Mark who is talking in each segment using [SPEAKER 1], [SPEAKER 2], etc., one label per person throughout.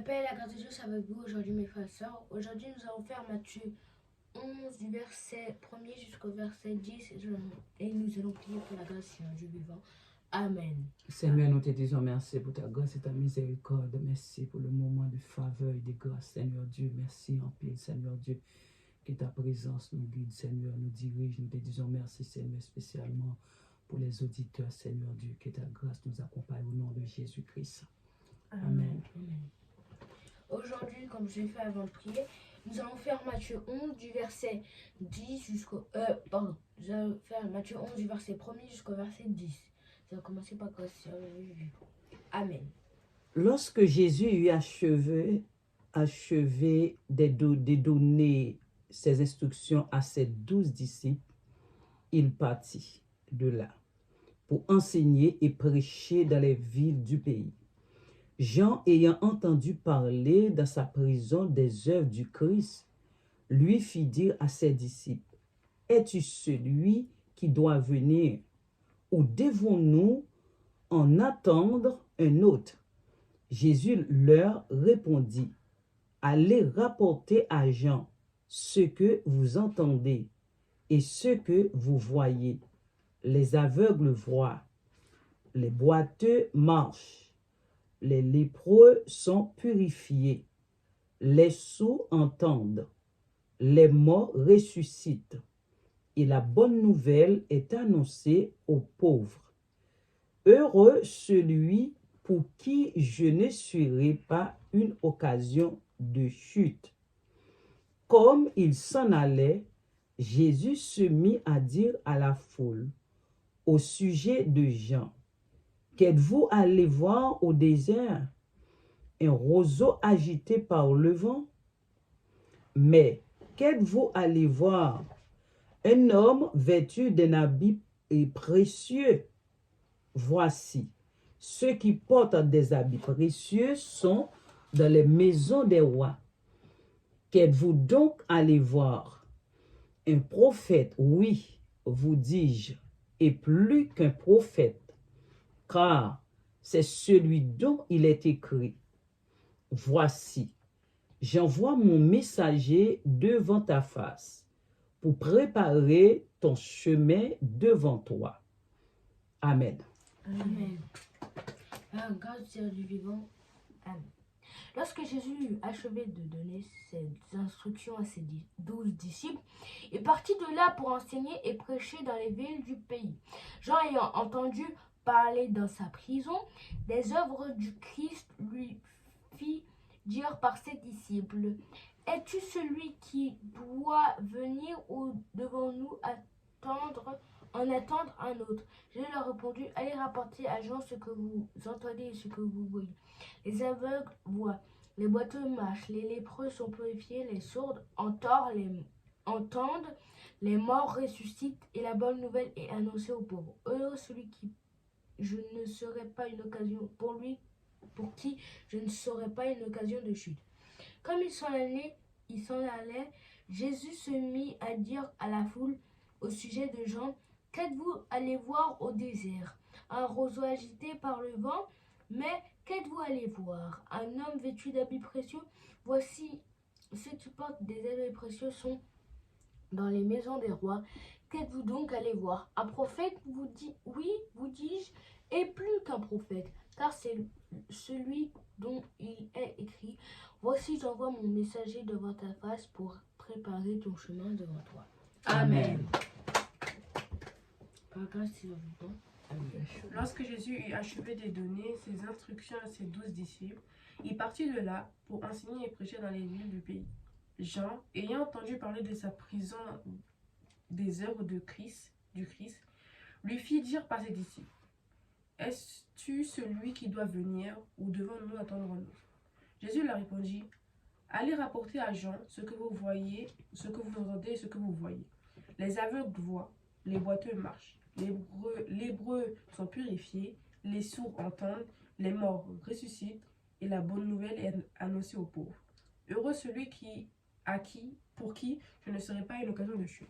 [SPEAKER 1] paix et la grâce de Dieu soit avec vous aujourd'hui, mes frères et sœurs. Aujourd'hui, nous allons faire Matthieu 11, du verset 1er jusqu'au verset 10. Et nous allons prier pour la grâce et un Dieu vivant. Amen.
[SPEAKER 2] Seigneur, nous te disons merci pour ta grâce et ta miséricorde. Merci pour le moment de faveur et de grâce. Seigneur Dieu, merci en pile, Seigneur Dieu, que ta présence nous guide, Seigneur, nous dirige. Nous te disons merci, Seigneur, spécialement pour les auditeurs, Seigneur Dieu, que ta grâce nous accompagne au nom de Jésus-Christ. Amen.
[SPEAKER 1] Amen. Aujourd'hui, comme je l'ai fait avant de prier, nous allons faire Matthieu 11 du verset 10 jusqu'au... Nous allons faire Matthieu 11 du verset 1er jusqu'au verset 10. Ça va commencer par grâce. Amen.
[SPEAKER 2] Lorsque Jésus eut achevé de donner ses instructions à ses 12 disciples, il partit de là pour enseigner et prêcher dans les villes du pays. Jean, ayant entendu parler dans sa prison des œuvres du Christ, lui fit dire à ses disciples, « Es-tu celui qui doit venir, ou devons-nous en attendre un autre ?» Jésus leur répondit, « Allez rapporter à Jean ce que vous entendez et ce que vous voyez. Les aveugles voient, les boiteux marchent, les lépreux sont purifiés, les sourds entendent, les morts ressuscitent, et la bonne nouvelle est annoncée aux pauvres. Heureux celui pour qui je ne serai pas une occasion de chute. » Comme il s'en allait, Jésus se mit à dire à la foule au sujet de Jean, « Qu'êtes-vous allé voir au désert? Un roseau agité par le vent? Mais qu'êtes-vous allé voir? Un homme vêtu d'un habit précieux? Voici, ceux qui portent des habits précieux sont dans les maisons des rois. Qu'êtes-vous donc allé voir? Un prophète, oui, vous dis-je, et plus qu'un prophète, car c'est celui dont il est écrit. Voici, j'envoie mon messager devant ta face pour préparer ton chemin devant toi. Amen.
[SPEAKER 1] Amen. La grâce du vivant. Amen. Lorsque Jésus eut achevé de donner ses instructions à ses 12 disciples, il partit de là pour enseigner et prêcher dans les villes du pays. Jean, ayant entendu parler dans sa prison des œuvres du Christ, lui fit dire par ses disciples, « Es-tu celui qui doit venir ou devons-nous en attendre un autre ?» Jésus leur répondit, « Allez rapporter à Jean ce que vous entendez et ce que vous voyez. Les aveugles voient, les boiteux marchent, les lépreux sont purifiés, les sourds entendent, les morts ressuscitent, et la bonne nouvelle est annoncée aux pauvres. Heureux celui qui je ne serai pas une occasion pour qui je ne serai pas une occasion de chute. » Comme il s'en allait, Jésus se mit à dire à la foule au sujet de Jean, « Qu'êtes-vous allé voir au désert? Un roseau agité par le vent? Mais qu'êtes-vous allé voir? Un homme vêtu d'habits précieux? Voici, ceux qui portent des habits précieux sont dans les maisons des rois. Qu'êtes-vous donc allé voir? Un prophète? Oui, vous dis-je, et plus qu'un prophète, car c'est celui dont il est écrit, « Voici, j'envoie mon messager devant ta face pour préparer ton chemin devant toi. » Amen. Par grâce, c'est le bon.
[SPEAKER 3] Lorsque Jésus eut achevé de donner ses instructions à ses 12 disciples, il partit de là pour enseigner et prêcher dans les villes du pays. Jean, ayant entendu parler de sa prison des œuvres du Christ, lui fit dire par ses disciples, « Es-tu celui qui doit venir ou devons-nous attendre un autre ?» Jésus leur répondit, « Allez rapporter à Jean ce que vous voyez, ce que vous entendez et ce que vous voyez. Les aveugles voient, les boiteux marchent, les lépreux sont purifiés, les sourds entendent, les morts ressuscitent, et la bonne nouvelle est annoncée aux pauvres. Heureux celui pour qui je ne serai pas une occasion de chute. »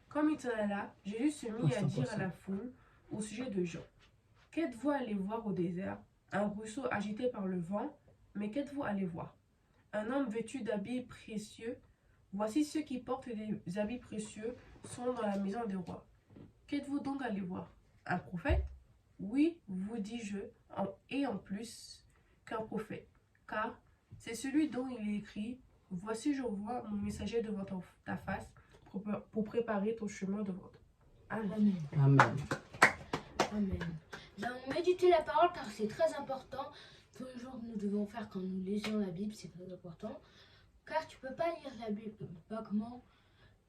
[SPEAKER 3] Comme il s'en alla, Jésus se mit à dire à la foule au sujet de Jean, « Qu'êtes-vous allé voir au désert? Un ruisseau agité par le vent? Mais qu'êtes-vous allé voir? Un homme vêtu d'habits précieux. Voici ceux qui portent des habits précieux sont dans la maison des rois. Qu'êtes-vous donc allé voir? Un prophète? Oui, vous dis-je, et en plus qu'un prophète. Car c'est celui dont il est écrit, voici je vois mon messager devant ta face pour préparer ton chemin devant toi. Amen.
[SPEAKER 1] Amen.
[SPEAKER 2] Amen.
[SPEAKER 1] Amen. Nous allons méditer la parole car c'est très important. Tous les jours nous devons faire quand nous lisons la Bible, c'est très important. Car tu peux pas lire la Bible vaguement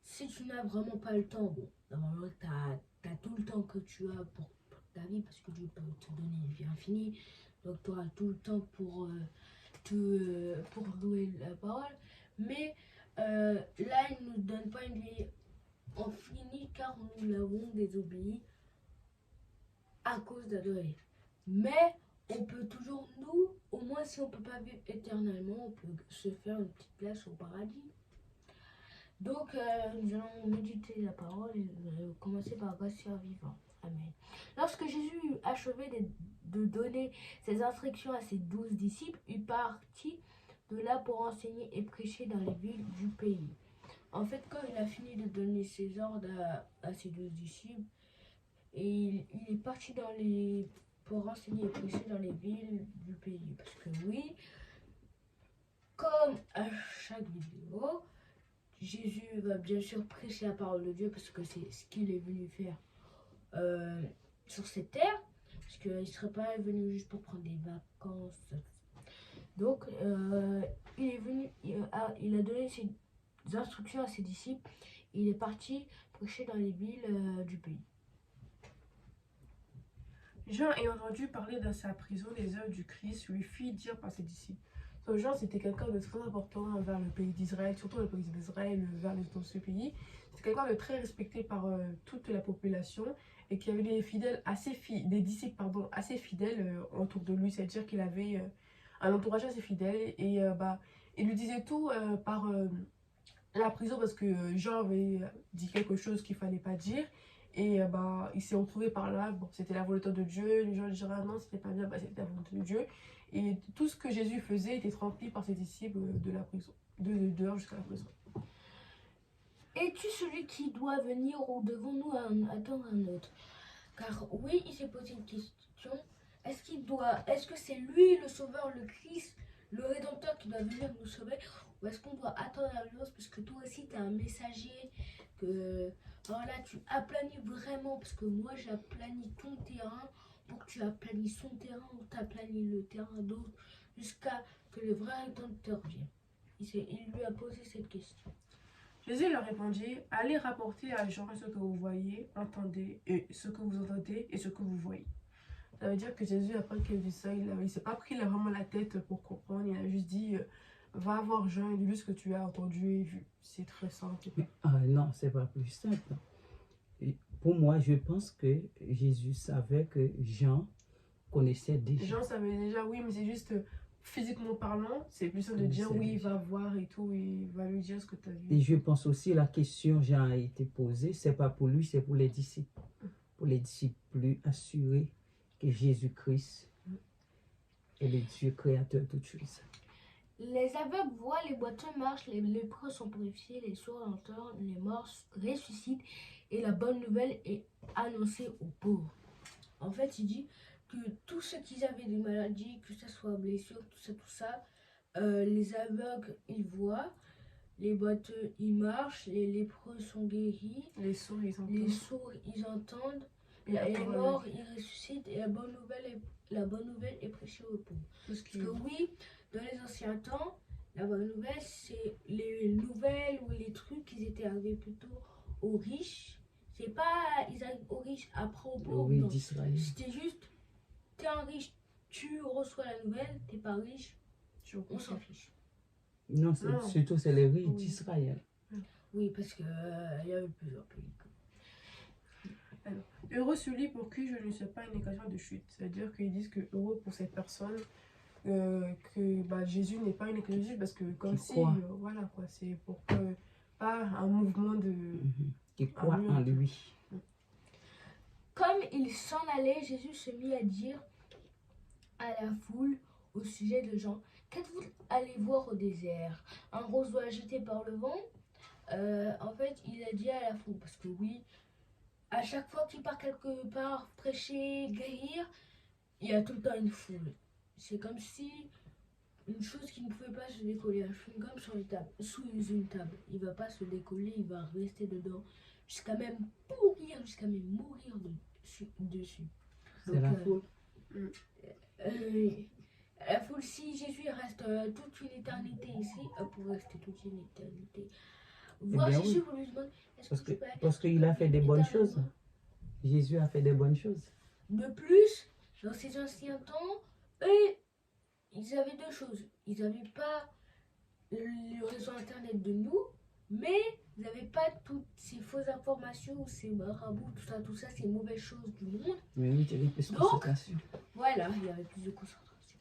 [SPEAKER 1] si tu n'as vraiment pas le temps. Bon, normalement tu as tout le temps que tu as pour ta vie parce que Dieu peut te donner une vie infinie. Donc tu auras tout le temps pour louer la parole. Mais là, il ne nous donne pas une vie infinie car nous l'avons désobéi à cause d'adorer. Mais on peut toujours, nous, au moins si on ne peut pas vivre éternellement, on peut se faire une petite place au paradis. Donc, nous allons méditer la parole et nous allons commencer par rester vivant. Amen. Lorsque Jésus eut achevé de donner ses instructions à ses 12 disciples, il partit de là pour enseigner et prêcher dans les villes du pays. En fait, quand il a fini de donner ses ordres à ses 12 disciples, et il est parti pour enseigner et prêcher dans les villes du pays. Parce que oui, comme à chaque vidéo, Jésus va bien sûr prêcher la parole de Dieu parce que c'est ce qu'il est venu faire sur cette terre. Parce qu'il ne serait pas venu juste pour prendre des vacances. Donc, il est venu, il a donné ses instructions à ses disciples. Il est parti prêcher dans les villes du pays.
[SPEAKER 3] Jean, ayant entendu parler de sa prison des œuvres du Christ, lui fit dire par ses disciples. Donc Jean, c'était quelqu'un de très important vers le pays d'Israël, surtout le pays d'Israël, dans ce pays. C'était quelqu'un de très respecté par toute la population et qui avait des disciples assez fidèles autour de lui. C'est-à-dire qu'il avait un entourage assez fidèle et il lui disait tout par la prison parce que Jean avait dit quelque chose qu'il ne fallait pas dire. Et il s'est retrouvé par là, bon, c'était la volonté de Dieu, les gens diraient ah non, c'était pas bien, c'était la volonté de Dieu. Et tout ce que Jésus faisait était rempli par ses disciples de la prison, dehors jusqu'à la prison.
[SPEAKER 1] Es-tu celui qui doit venir ou devons-nous attendre un autre? Car oui, il s'est posé une question. Est-ce que c'est lui le sauveur, le Christ, le Rédempteur qui doit venir nous sauver? Ou est-ce qu'on doit attendre un autre parce que toi aussi tu es un messager que... Alors là, tu aplanis vraiment, parce que moi, j'aplanis ton terrain pour que tu aplanisses son terrain, ou tu aplanis le terrain d'autres, jusqu'à que le vrai Rédempteur vienne. Il lui a posé cette question.
[SPEAKER 3] Jésus leur répondit, allez rapporter à Jean ce que vous voyez, entendez, et ce que vous entendez et ce que vous voyez. Ça veut dire que Jésus, après qu'il a vu ça, il ne s'est pas pris vraiment la tête pour comprendre, il a juste dit, va voir Jean et dis-lui ce que tu as entendu et vu. C'est très simple.
[SPEAKER 2] Non, c'est pas plus simple. Pour moi, je pense que Jésus savait que Jean connaissait déjà.
[SPEAKER 3] Jean savait déjà, oui, mais c'est juste physiquement parlant, c'est plus simple de dire oui, il va voir et tout, et il va lui dire ce que tu as vu.
[SPEAKER 2] Et je pense aussi la question Jean a été posée, c'est pas pour lui, c'est pour les disciples. Pour les disciples plus assurés que Jésus-Christ est le Dieu créateur de toutes choses.
[SPEAKER 1] Les aveugles voient, les boiteux marchent, les lépreux sont purifiés, les sourds entendent, les morts ressuscitent et la bonne nouvelle est annoncée aux pauvres. En fait, il dit que tous ceux qui avaient des maladies, que ce soit blessures, tout ça, les aveugles, ils voient, les boiteux, ils marchent, les lépreux sont guéris,
[SPEAKER 3] les sourds, ils entendent,
[SPEAKER 1] les morts, ils ressuscitent et la bonne nouvelle est prêchée aux pauvres. Parce que oui, dans les anciens temps, la bonne nouvelle, c'est les nouvelles ou les trucs qui étaient arrivés plutôt aux riches. C'est pas ils arrivent aux riches après aux pauvres.
[SPEAKER 2] Oui, d'Israël.
[SPEAKER 1] C'était juste, t'es un riche, tu reçois la nouvelle, t'es pas riche, on s'en fiche.
[SPEAKER 2] Non, surtout c'est les riches d'Israël.
[SPEAKER 1] Oui, parce qu'il y avait plusieurs pays.
[SPEAKER 3] Alors, heureux celui pour qui je ne sais pas une occasion de chute. C'est-à-dire qu'ils disent que heureux pour cette personne que Jésus n'est pas une occasion de chute parce que comme si, voilà quoi, c'est pour que pas un mouvement de...
[SPEAKER 2] Qui croit en lui.
[SPEAKER 1] Comme il s'en allait, Jésus se mit à dire à la foule, au sujet de Jean. Qu'êtes-vous allé voir au désert? Un roseau agité par le vent? En fait, il a dit à la foule, parce que oui, à chaque fois qu'il part quelque part prêcher, guérir, il y a tout le temps une foule. C'est comme si une chose qui ne pouvait pas se décoller, un chewing-gum sur une table, sous une table. Il va pas se décoller, il va rester dedans jusqu'à même mourir dessus.
[SPEAKER 2] C'est la
[SPEAKER 1] Donc,
[SPEAKER 2] foule.
[SPEAKER 1] la foule, si Jésus reste toute une éternité ici, pour rester toute une éternité. Voir
[SPEAKER 2] bien
[SPEAKER 1] Jésus,
[SPEAKER 2] oui.
[SPEAKER 1] vous lui demandez, est-ce
[SPEAKER 2] Parce
[SPEAKER 1] que
[SPEAKER 2] que
[SPEAKER 1] tu peux aller
[SPEAKER 2] parce qu'il a fait des bonnes choses.
[SPEAKER 1] éternellement?
[SPEAKER 2] Jésus a fait des bonnes choses.
[SPEAKER 1] De plus, dans ces anciens temps, eux, ils avaient deux choses. Ils n'avaient pas le réseau internet de nous, mais ils n'avaient pas toutes ces fausses informations, ces marabouts, tout ça, ces mauvaises choses du monde.
[SPEAKER 2] Mais oui, il y avait plus de
[SPEAKER 1] Donc,
[SPEAKER 2] concentration.
[SPEAKER 1] Voilà, il y avait plus de concentration.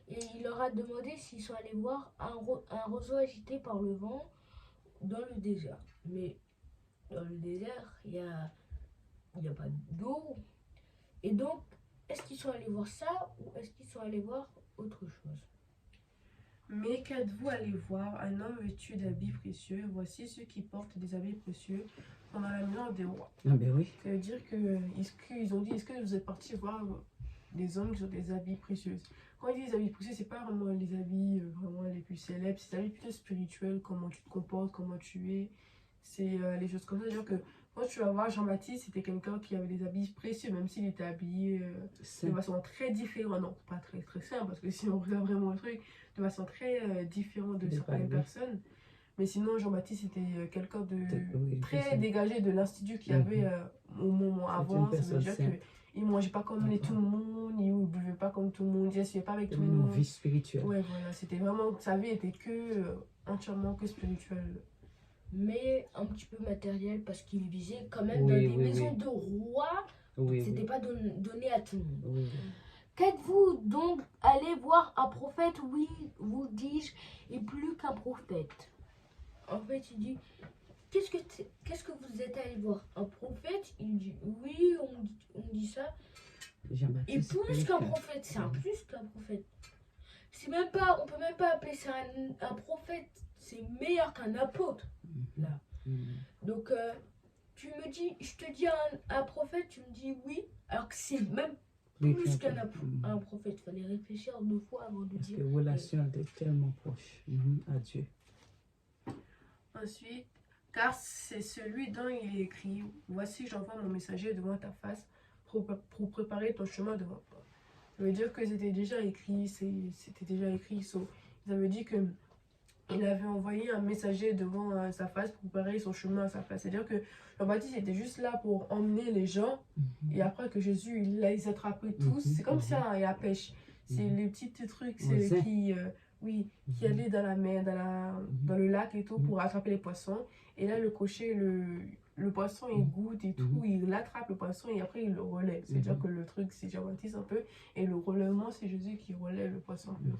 [SPEAKER 1] Et il leur a demandé s'ils sont allés voir un roseau agité par le vent dans le désert. Mais dans le désert, il n'y a pas d'eau. Et donc, est-ce qu'ils sont allés voir ça ou est-ce qu'ils sont allés voir autre chose?
[SPEAKER 3] Mais qu'êtes-vous allé voir? Un homme vêtu d'habits précieux. Voici ceux qui portent des habits précieux pendant la maison des rois.
[SPEAKER 2] Ah ben oui.
[SPEAKER 3] Ça veut dire que, ils ont dit, est-ce que vous êtes partis voir des hommes qui ont des habits précieux? Quand ils disent habits précieux, c'est pas vraiment les habits vraiment les plus célèbres, c'est des habits plutôt spirituels, comment tu te comportes, comment tu es. C'est les choses comme ça. C'est-à-dire que quand tu vas voir Jean-Baptiste, c'était quelqu'un qui avait des habits précieux, même s'il était habillé de façon très différente. Non, pas très très simple, parce que si on regarde vraiment le truc, de façon très différente de certaines personnes. Mais sinon, Jean-Baptiste était quelqu'un de très dégagé de l'institut qu'il y avait au moment avant. Ça veut dire qu'il ne mangeait pas comme tout le monde, il ne buvait pas comme tout le monde, il ne suivait pas avec tout le monde.
[SPEAKER 2] Une vie spirituelle.
[SPEAKER 3] Ouais, voilà, c'était vraiment, sa vie était que entièrement que spirituelle.
[SPEAKER 1] Mais un petit peu matériel parce qu'il visait quand même dans des maisons de rois. C'était pas donné à tout le monde. Qu'êtes-vous donc allé voir un prophète? Oui, vous dis-je, et plus qu'un prophète. En fait, il dit, qu'est-ce que vous êtes allé voir? Un prophète? Il dit, oui, on dit ça. Et plus qu'un prophète, c'est un plus qu'un prophète. C'est même pas, on peut même pas appeler ça un prophète. C'est meilleur qu'un apôtre. Là. Donc, tu me dis, je te dis un prophète, tu me dis oui, alors que c'est même plus qu'un prophète. Il fallait réfléchir 2 fois avant de dire.
[SPEAKER 2] Parce que la relation était tellement proche à Dieu.
[SPEAKER 3] Ensuite, car c'est celui dont il est écrit, voici j'envoie mon messager devant ta face pour préparer ton chemin devant toi. Ça veut dire que c'était déjà écrit, Ils avaient dit que il avait envoyé un messager devant sa face pour préparer son chemin à sa place. C'est-à-dire que Jean-Baptiste était juste là pour emmener les gens. Et après que Jésus il les attrapait tous, c'est comme ça, il y a pêche. C'est les petits trucs qui allaient dans la mer, dans le lac et tout pour attraper les poissons. Et là, le cocher, le poisson, il goûte et tout, il attrape le poisson et après il le relève. C'est-à-dire que le truc, c'est Jean-Baptiste un peu, et le relèvement, c'est Jésus qui relève le poisson un peu.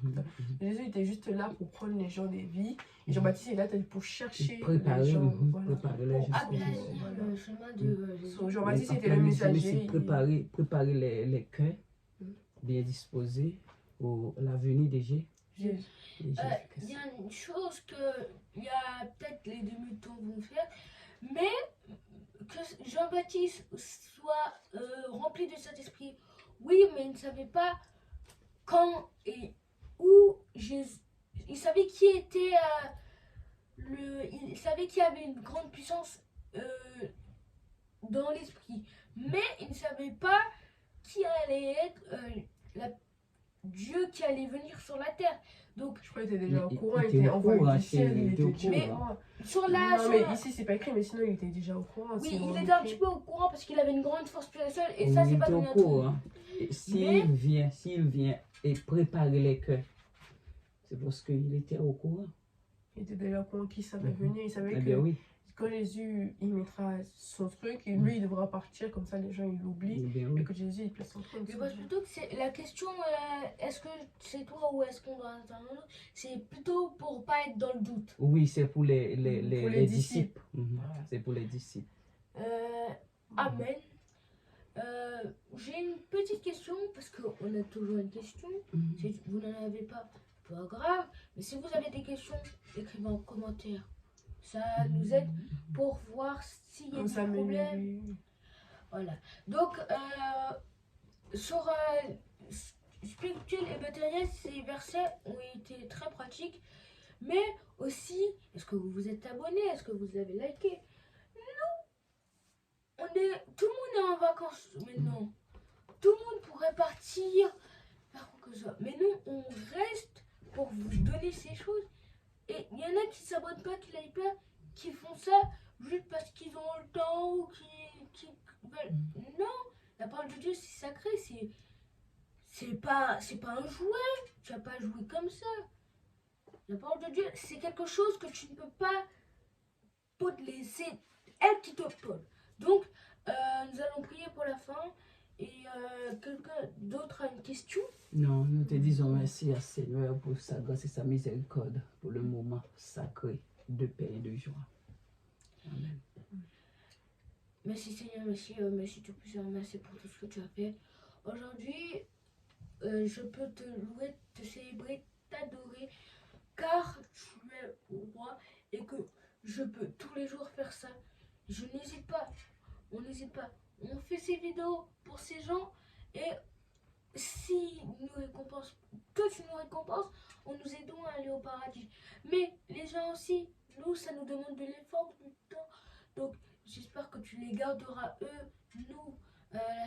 [SPEAKER 3] Jésus était juste là pour prendre les gens des vies, et Jean-Baptiste est là pour chercher les gens.
[SPEAKER 2] Préparer les gens.
[SPEAKER 1] Le chemin de Jésus.
[SPEAKER 3] Jean-Baptiste était le messager.
[SPEAKER 2] Préparer les cœurs bien disposés à la venue de Jésus.
[SPEAKER 1] Il y a une chose que il y a peut-être les demi-temps vont faire, mais que Jean-Baptiste soit rempli de cet esprit. Oui, mais il ne savait pas quand et où Jésus. Il savait qui était il savait qu'il y avait une grande puissance dans l'esprit, mais il ne savait pas qui allait être Dieu qui allait venir sur la terre. Donc,
[SPEAKER 3] je crois qu'il était déjà au courant, il était envoyé du ciel, il était au courant. Mais ici c'est pas écrit, mais sinon il était déjà au courant.
[SPEAKER 1] Oui, il était un petit peu au courant parce qu'il avait une grande force spirituelle et ça c'est pas donné à tout le monde.
[SPEAKER 2] S'il vient et préparer les cœurs, c'est parce qu'il était au courant.
[SPEAKER 3] Il était déjà au courant qu'il savait venir, il savait que quand Jésus il mettra son truc, et lui il devra partir, comme ça les gens ils l'oublient, et que Jésus il place son truc.
[SPEAKER 1] Je pense plutôt que c'est la question, est-ce que c'est toi ou est-ce qu'on doit attendre un autre? C'est plutôt pour pas être dans le doute.
[SPEAKER 2] Oui, c'est pour les disciples. C'est pour les disciples.
[SPEAKER 1] Amen. J'ai une petite question, parce qu'on a toujours une question. Si vous n'en avez pas, pas grave. Mais si vous avez des questions, écrivez en commentaire. Ça nous aide pour voir s'il y a
[SPEAKER 3] On
[SPEAKER 1] des
[SPEAKER 3] s'améliore.
[SPEAKER 1] problèmes. Voilà. Donc, sur spirituel et matériel, ces versets ont été très pratiques. Mais aussi, est-ce que vous vous êtes abonné? Est-ce que vous avez liké? Tout le monde est en vacances maintenant. Tout le monde pourrait partir faire quoi que ce soit. Mais nous, on reste pour vous donner ces choses. Et il y en a qui s'abonnent pas, qui like pas, qui font ça juste parce qu'ils ont le temps ou qui veulent. Non, la parole de Dieu, c'est sacré. C'est pas un jouet. Tu vas pas jouer comme ça. La parole de Dieu, c'est quelque chose que tu ne peux pas podeler. C'est elle qui te pode. Donc, nous allons prier pour la fin. Et quelqu'un d'autre a une question?
[SPEAKER 2] Non, nous te disons merci à Seigneur pour sa grâce et sa miséricorde, pour le moment sacré de paix et de joie. Amen.
[SPEAKER 1] Merci Seigneur, merci Tout-Puissant, merci pour tout ce que tu as fait. Aujourd'hui, je peux te louer, te célébrer, t'adorer, car tu es roi et que je peux tous les jours faire ça. Je n'hésite pas, on n'hésite pas. On fait ces vidéos pour ces gens et si nous récompensent, que tu nous récompenses en nous aidant à aller au paradis. Mais les gens aussi, nous, ça nous demande de l'effort, du temps. Donc, j'espère que tu les garderas, eux, nous,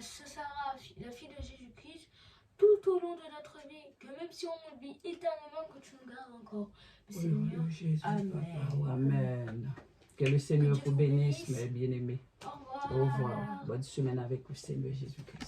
[SPEAKER 1] Sarah, la fille de Jésus-Christ, tout au long de notre vie. Que même si on vit éternellement, que tu nous gardes encore. Seigneur,
[SPEAKER 2] Jésus,
[SPEAKER 1] Amen.
[SPEAKER 2] Papa. Amen. Que le Seigneur vous bénisse, mes bien-aimés.
[SPEAKER 1] Au revoir.
[SPEAKER 2] Au revoir. Bonne semaine avec le Seigneur Jésus-Christ.